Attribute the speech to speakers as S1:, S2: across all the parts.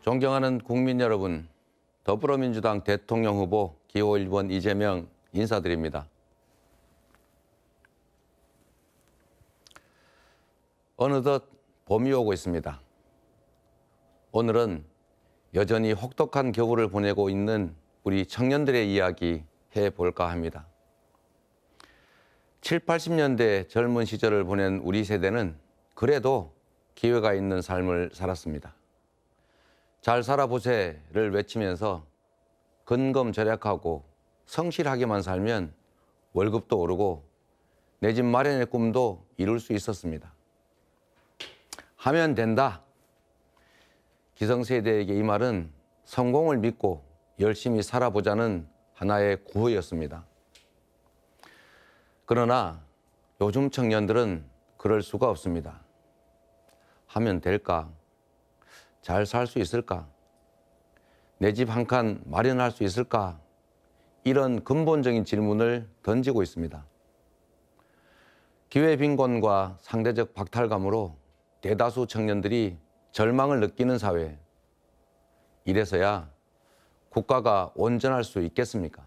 S1: 존경하는 국민 여러분, 더불어민주당 대통령 후보 기호 1번 이재명 인사드립니다. 어느덧 봄이 오고 있습니다. 오늘은 여전히 혹독한 겨울을 보내고 있는 우리 청년들의 이야기 해볼까 합니다. 7, 80년대 젊은 시절을 보낸 우리 세대는 그래도 기회가 있는 삶을 살았습니다. 잘 살아보세를 외치면서 근검 절약하고 성실하게만 살면 월급도 오르고 내 집 마련의 꿈도 이룰 수 있었습니다. 하면 된다. 기성세대에게 이 말은 성공을 믿고 열심히 살아보자는 하나의 구호였습니다. 그러나 요즘 청년들은 그럴 수가 없습니다. 하면 될까? 잘 살 수 있을까? 내 집 한 칸 마련할 수 있을까? 이런 근본적인 질문을 던지고 있습니다. 기회 빈곤과 상대적 박탈감으로 대다수 청년들이 절망을 느끼는 사회. 이래서야 국가가 온전할 수 있겠습니까?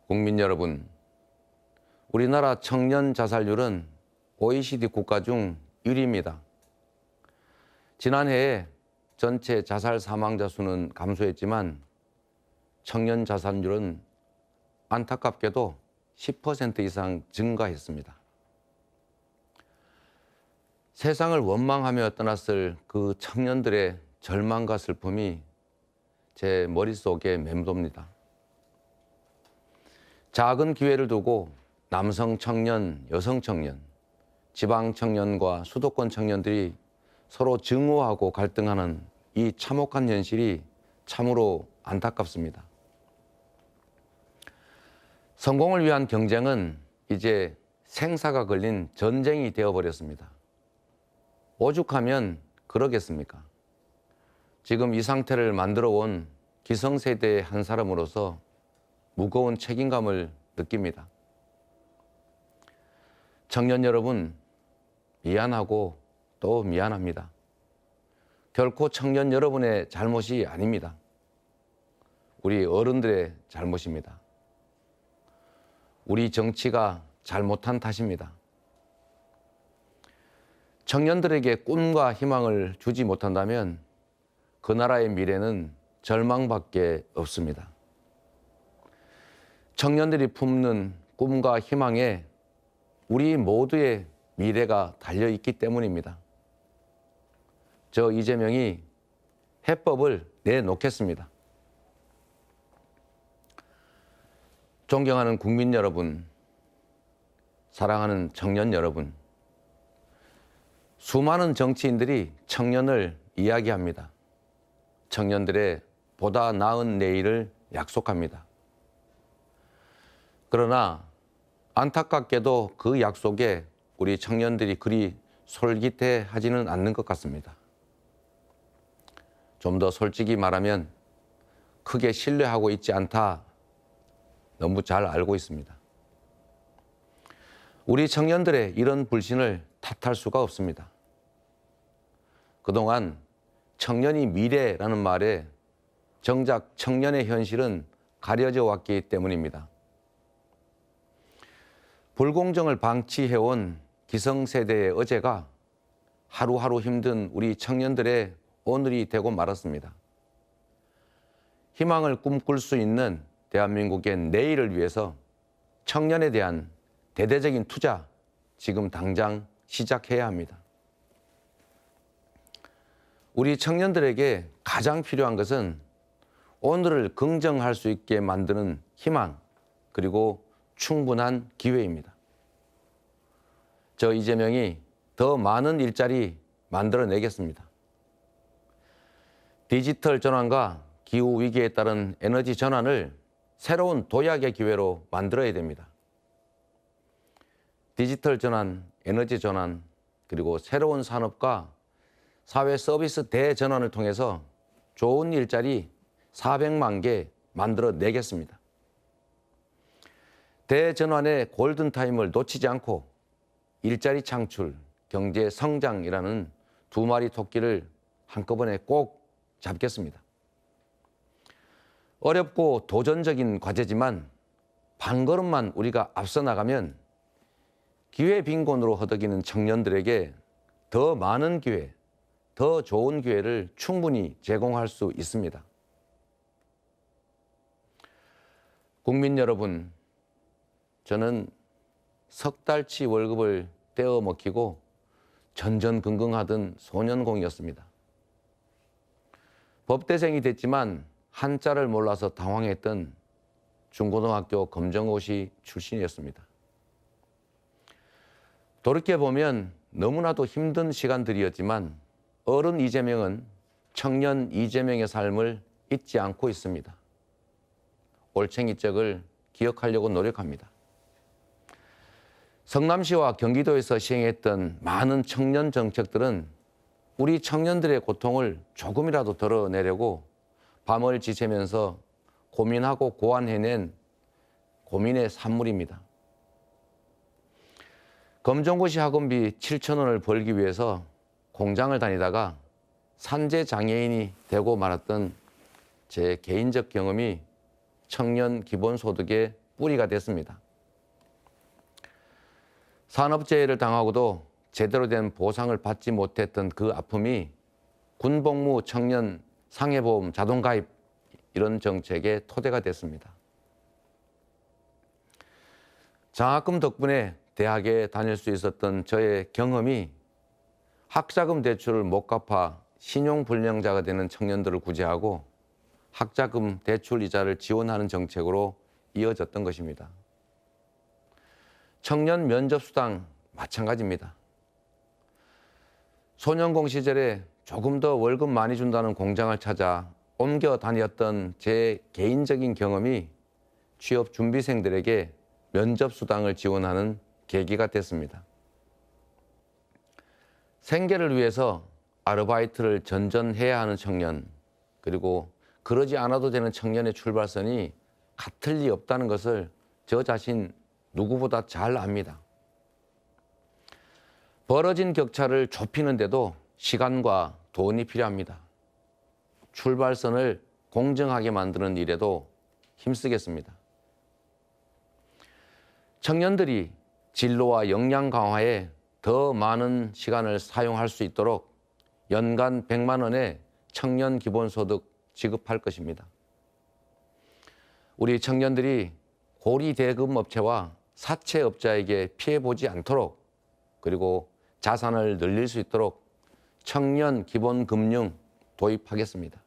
S1: 국민 여러분, 우리나라 청년 자살률은 OECD 국가 중 1위입니다. 지난해에 전체 자살 사망자 수는 감소했지만 청년 자살률은 안타깝게도 10% 이상 증가했습니다. 세상을 원망하며 떠났을 그 청년들의 절망과 슬픔이 제 머릿속에 맴돕니다. 작은 기회를 두고 남성 청년, 여성 청년, 지방 청년과 수도권 청년들이 서로 증오하고 갈등하는 이 참혹한 현실이 참으로 안타깝습니다. 성공을 위한 경쟁은 이제 생사가 걸린 전쟁이 되어버렸습니다. 오죽하면 그러겠습니까? 지금 이 상태를 만들어 온 기성세대의 한 사람으로서 무거운 책임감을 느낍니다. 청년 여러분, 미안하고 또 미안합니다. 결코 청년 여러분의 잘못이 아닙니다. 우리 어른들의 잘못입니다. 우리 정치가 잘못한 탓입니다. 청년들에게 꿈과 희망을 주지 못한다면 그 나라의 미래는 절망밖에 없습니다. 청년들이 품는 꿈과 희망에 우리 모두의 미래가 달려있기 때문입니다. 저 이재명이 해법을 내놓겠습니다. 존경하는 국민 여러분, 사랑하는 청년 여러분, 수많은 정치인들이 청년을 이야기합니다. 청년들의 보다 나은 내일을 약속합니다. 그러나 안타깝게도 그 약속에 우리 청년들이 그리 솔깃해하지는 않는 것 같습니다. 좀 더 솔직히 말하면 크게 신뢰하고 있지 않다. 너무 잘 알고 있습니다. 우리 청년들의 이런 불신을 탓할 수가 없습니다. 그동안 청년이 미래라는 말에 정작 청년의 현실은 가려져 왔기 때문입니다. 불공정을 방치해온 기성세대의 어제가 하루하루 힘든 우리 청년들의 오늘이 되고 말았습니다. 희망을 꿈꿀 수 있는 대한민국의 내일을 위해서 청년에 대한 대대적인 투자, 지금 당장 시작해야 합니다. 우리 청년들에게 가장 필요한 것은 오늘을 긍정할 수 있게 만드는 희망, 그리고 충분한 기회입니다. 저 이재명이 더 많은 일자리 만들어내겠습니다. 디지털 전환과 기후 위기에 따른 에너지 전환을 새로운 도약의 기회로 만들어야 됩니다. 디지털 전환, 에너지 전환, 그리고 새로운 산업과 사회 서비스 대전환을 통해서 좋은 일자리 400만 개 만들어내겠습니다. 대전환의 골든타임을 놓치지 않고 일자리 창출, 경제 성장이라는 두 마리 토끼를 한꺼번에 꼭 잡겠습니다. 어렵고 도전적인 과제지만 반걸음만 우리가 앞서 나가면 기회 빈곤으로 허덕이는 청년들에게 더 많은 기회, 더 좋은 기회를 충분히 제공할 수 있습니다. 국민 여러분, 저는 석 달치 월급을 떼어 먹히고 전전긍긍하던 소년공이었습니다. 법대생이 됐지만 한자를 몰라서 당황했던 중고등학교 검정고시 출신이었습니다. 돌이켜보면 너무나도 힘든 시간들이었지만 어른 이재명은 청년 이재명의 삶을 잊지 않고 있습니다. 올챙이적을 기억하려고 노력합니다. 성남시와 경기도에서 시행했던 많은 청년 정책들은 우리 청년들의 고통을 조금이라도 덜어내려고 밤을 지새면서 고민하고 고안해낸 고민의 산물입니다. 검정고시 학원비 7,000원을 벌기 위해서 공장을 다니다가 산재 장애인이 되고 말았던 제 개인적 경험이 청년 기본소득의 뿌리가 됐습니다. 산업재해를 당하고도 제대로 된 보상을 받지 못했던 그 아픔이 군복무 청년 상해보험 자동가입 이런 정책의 토대가 됐습니다. 장학금 덕분에 대학에 다닐 수 있었던 저의 경험이 학자금 대출을 못 갚아 신용불량자가 되는 청년들을 구제하고 학자금 대출 이자를 지원하는 정책으로 이어졌던 것입니다. 청년 면접수당 마찬가지입니다. 소년공 시절에 조금 더 월급 많이 준다는 공장을 찾아 옮겨 다녔던 제 개인적인 경험이 취업 준비생들에게 면접수당을 지원하는 계기가 됐습니다. 생계를 위해서 아르바이트를 전전해야 하는 청년, 그리고 그러지 않아도 되는 청년의 출발선이 같을 리 없다는 것을 저 자신 누구보다 잘 압니다. 벌어진 격차를 좁히는데도 시간과 돈이 필요합니다. 출발선을 공정하게 만드는 일에도 힘쓰겠습니다. 청년들이 진로와 역량 강화에 더 많은 시간을 사용할 수 있도록 연간 100만 원의 청년 기본소득 지급할 것입니다. 우리 청년들이 고리 대금업체와 사채업자에게 피해보지 않도록, 그리고 자산을 늘릴 수 있도록 청년 기본금융 도입하겠습니다.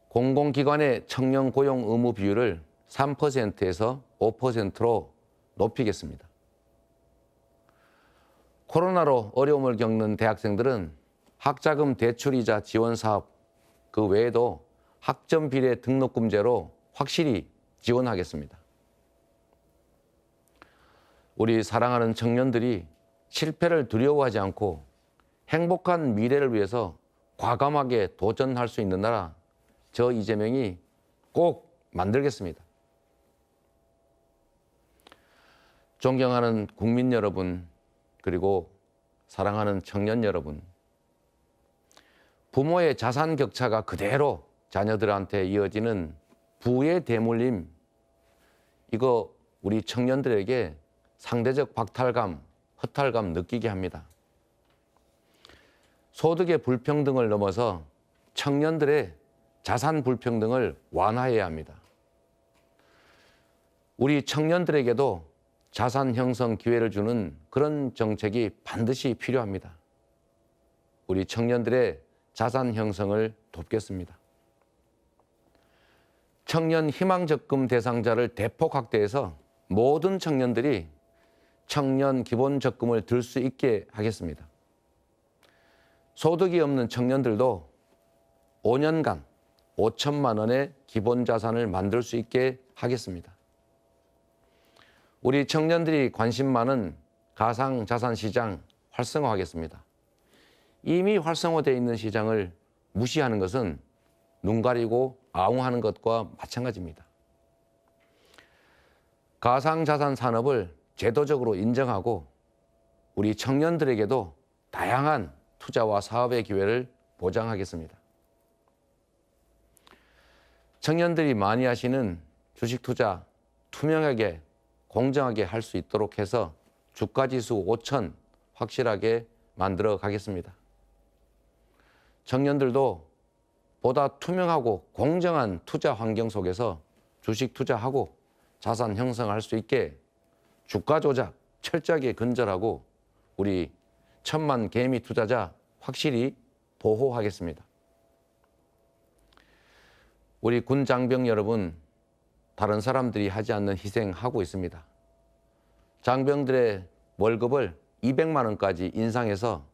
S1: 공공기관의 청년 고용 의무 비율을 3%에서 5%로 높이겠습니다. 코로나로 어려움을 겪는 대학생들은 학자금 대출이자 지원 사업, 그 외에도 학점 비례 등록금제로 확실히 지원하겠습니다. 우리 사랑하는 청년들이 실패를 두려워하지 않고 행복한 미래를 위해서 과감하게 도전할 수 있는 나라, 저 이재명이 꼭 만들겠습니다. 존경하는 국민 여러분, 그리고 사랑하는 청년 여러분, 부모의 자산 격차가 그대로 자녀들한테 이어지는 부의 대물림, 이거 우리 청년들에게 상대적 박탈감, 허탈감 느끼게 합니다. 소득의 불평등을 넘어서 청년들의 자산 불평등을 완화해야 합니다. 우리 청년들에게도 자산 형성 기회를 주는 그런 정책이 반드시 필요합니다. 우리 청년들의 자산 형성을 돕겠습니다. 청년 희망적금 대상자를 대폭 확대해서 모든 청년들이 청년 기본적금을 들 수 있게 하겠습니다. 소득이 없는 청년들도 5년간 5천만 원의 기본 자산을 만들 수 있게 하겠습니다. 우리 청년들이 관심 많은 가상자산 시장 활성화하겠습니다. 이미 활성화되어 있는 시장을 무시하는 것은 눈 가리고 아웅하는 것과 마찬가지입니다. 가상자산 산업을 제도적으로 인정하고 우리 청년들에게도 다양한 투자와 사업의 기회를 보장하겠습니다. 청년들이 많이 하시는 주식 투자 투명하게 공정하게 할 수 있도록 해서 주가지수 5,000 확실하게 만들어 가겠습니다. 청년들도 보다 투명하고 공정한 투자 환경 속에서 주식 투자하고 자산 형성할 수 있게 주가 조작 철저하게 근절하고 우리 1,000만 개미 투자자 확실히 보호하겠습니다. 우리 군 장병 여러분, 다른 사람들이 하지 않는 희생하고 있습니다. 장병들의 월급을 200만 원까지 인상해서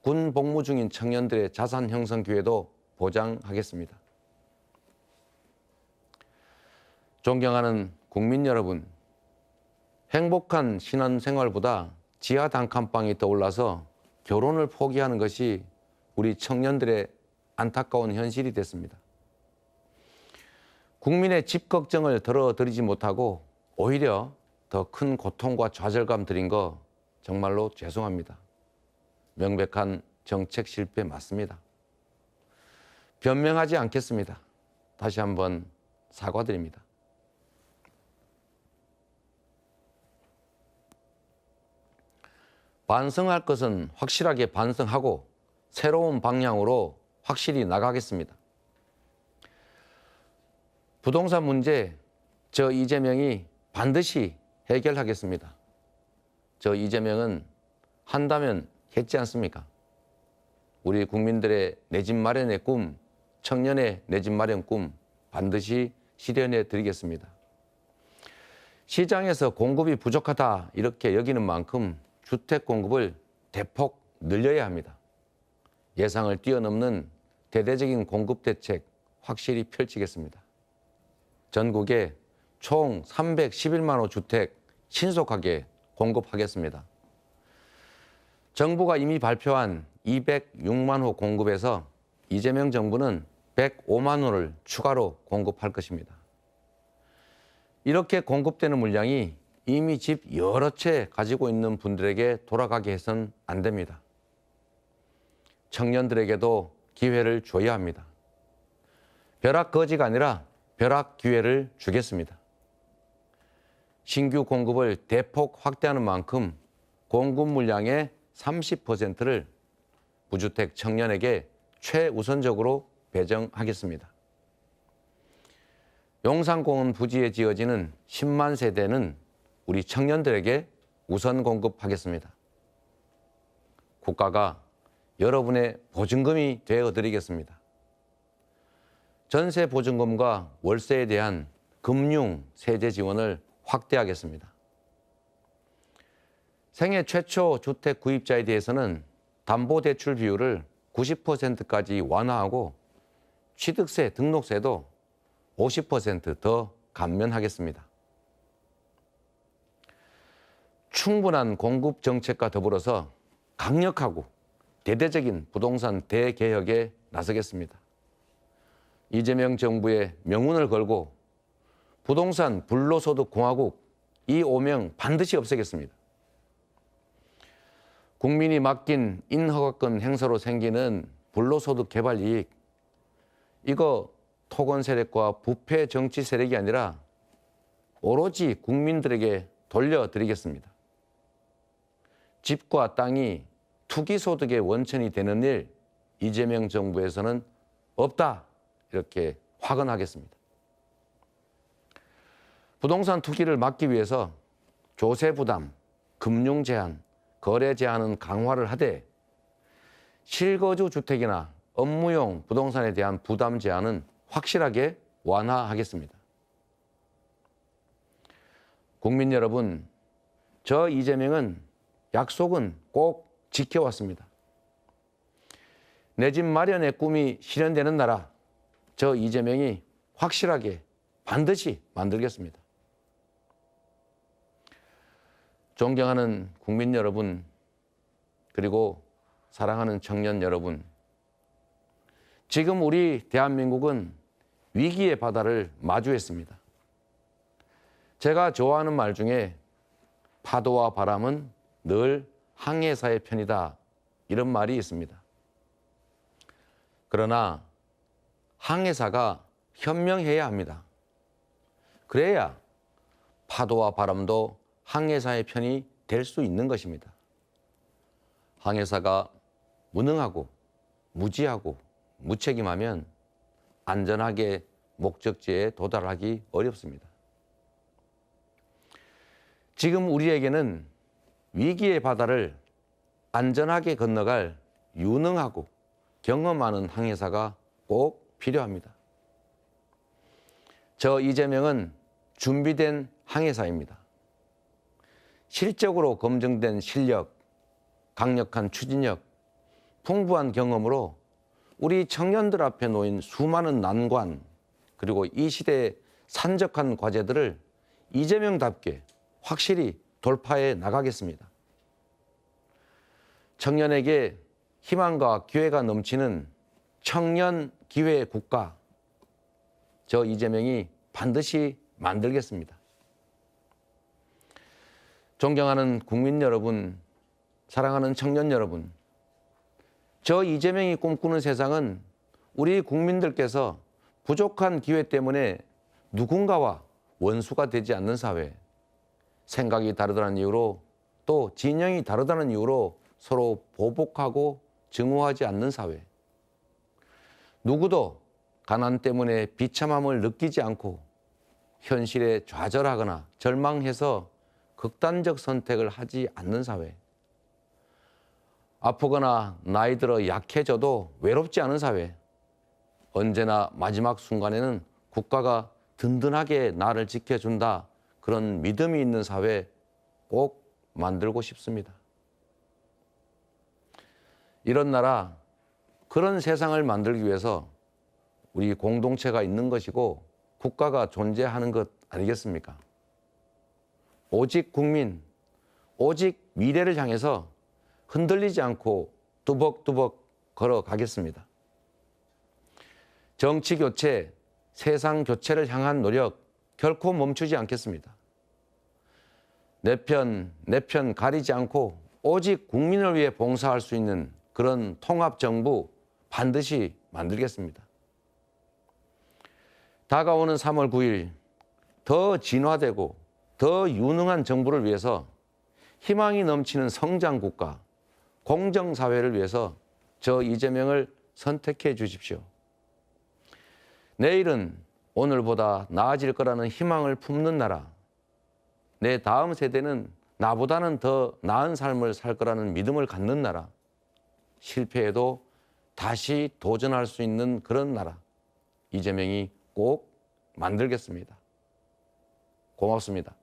S1: 군 복무 중인 청년들의 자산 형성 기회도 보장하겠습니다. 존경하는 국민 여러분, 행복한 신혼생활보다 지하 단칸방이 떠올라서 결혼을 포기하는 것이 우리 청년들의 안타까운 현실이 됐습니다. 국민의 집 걱정을 덜어드리지 못하고 오히려 더 큰 고통과 좌절감 드린 거 정말로 죄송합니다. 명백한 정책 실패 맞습니다. 변명하지 않겠습니다. 다시 한번 사과드립니다. 반성할 것은 확실하게 반성하고 새로운 방향으로 확실히 나가겠습니다. 부동산 문제 저 이재명이 반드시 해결하겠습니다. 저 이재명은 한다면 했지 않습니까? 우리 국민들의 내 집 마련의 꿈, 청년의 내 집 마련 꿈 반드시 실현해 드리겠습니다. 시장에서 공급이 부족하다 이렇게 여기는 만큼 주택 공급을 대폭 늘려야 합니다. 예상을 뛰어넘는 대대적인 공급 대책 확실히 펼치겠습니다. 전국에 총 311만 호 주택 신속하게 공급하겠습니다. 정부가 이미 발표한 206만 호 공급에서 이재명 정부는 105만 호를 추가로 공급할 것입니다. 이렇게 공급되는 물량이 이미 집 여러 채 가지고 있는 분들에게 돌아가게 해서는 안 됩니다. 청년들에게도 기회를 줘야 합니다. 벼락거지가 아니라 벼락 기회를 주겠습니다. 신규 공급을 대폭 확대하는 만큼 공급 물량의 30%를 무주택 청년에게 최우선적으로 배정하겠습니다. 용산공원 부지에 지어지는 10만 세대는 우리 청년들에게 우선 공급하겠습니다. 국가가 여러분의 보증금이 되어드리겠습니다. 전세 보증금과 월세에 대한 금융 세제 지원을 확대하겠습니다. 생애 최초 주택 구입자에 대해서는 담보대출 비율을 90%까지 완화하고 취득세, 등록세도 50% 감면하겠습니다. 충분한 공급 정책과 더불어서 강력하고 대대적인 부동산 대개혁에 나서겠습니다. 이재명 정부의 명운을 걸고 부동산 불로소득 공화국 이 오명 반드시 없애겠습니다. 국민이 맡긴 인허가권 행사로 생기는 불로소득 개발 이익, 이거 토건 세력과 부패 정치 세력이 아니라 오로지 국민들에게 돌려드리겠습니다. 집과 땅이 투기 소득의 원천이 되는 일 이재명 정부에서는 없다 이렇게 확언하겠습니다. 부동산 투기를 막기 위해서 조세 부담, 금융 제한, 거래 제한은 강화를 하되 실거주 주택이나 업무용 부동산에 대한 부담 제한은 확실하게 완화하겠습니다. 국민 여러분, 저 이재명은 약속은 꼭 지켜왔습니다. 내 집 마련의 꿈이 실현되는 나라, 저 이재명이 확실하게 반드시 만들겠습니다. 존경하는 국민 여러분, 그리고 사랑하는 청년 여러분, 지금 우리 대한민국은 위기의 바다를 마주했습니다. 제가 좋아하는 말 중에 파도와 바람은 늘 항해사의 편이다 이런 말이 있습니다. 그러나 항해사가 현명해야 합니다. 그래야 파도와 바람도 항해사의 편이 될 수 있는 것입니다. 항해사가 무능하고 무지하고 무책임하면 안전하게 목적지에 도달하기 어렵습니다. 지금 우리에게는 위기의 바다를 안전하게 건너갈 유능하고 경험 많은 항해사가 꼭 필요합니다. 저 이재명은 준비된 항해사입니다. 실적으로 검증된 실력, 강력한 추진력, 풍부한 경험으로 우리 청년들 앞에 놓인 수많은 난관, 그리고 이 시대의 산적한 과제들을 이재명답게 확실히 돌파해 나가겠습니다. 청년에게 희망과 기회가 넘치는 청년 기회 국가, 저 이재명이 반드시 만들겠습니다. 존경하는 국민 여러분, 사랑하는 청년 여러분, 저 이재명이 꿈꾸는 세상은 우리 국민들께서 부족한 기회 때문에 누군가와 원수가 되지 않는 사회, 생각이 다르다는 이유로 또 진영이 다르다는 이유로 서로 보복하고 증오하지 않는 사회, 누구도 가난 때문에 비참함을 느끼지 않고 현실에 좌절하거나 절망해서 극단적 선택을 하지 않는 사회, 아프거나 나이 들어 약해져도 외롭지 않은 사회, 언제나 마지막 순간에는 국가가 든든하게 나를 지켜준다, 그런 믿음이 있는 사회 꼭 만들고 싶습니다. 이런 나라, 그런 세상을 만들기 위해서 우리 공동체가 있는 것이고 국가가 존재하는 것 아니겠습니까? 오직 국민, 오직 미래를 향해서 흔들리지 않고 뚜벅뚜벅 걸어가겠습니다. 정치 교체, 세상 교체를 향한 노력 결코 멈추지 않겠습니다. 내 편 가리지 않고 오직 국민을 위해 봉사할 수 있는 그런 통합정부 반드시 만들겠습니다. 다가오는 3월 9일 더 진화되고 더 유능한 정부를 위해서 희망이 넘치는 성장국가, 공정사회를 위해서 저 이재명을 선택해 주십시오. 내일은 오늘보다 나아질 거라는 희망을 품는 나라, 내 다음 세대는 나보다는 더 나은 삶을 살 거라는 믿음을 갖는 나라, 실패해도 다시 도전할 수 있는 그런 나라, 이재명이 꼭 만들겠습니다. 고맙습니다.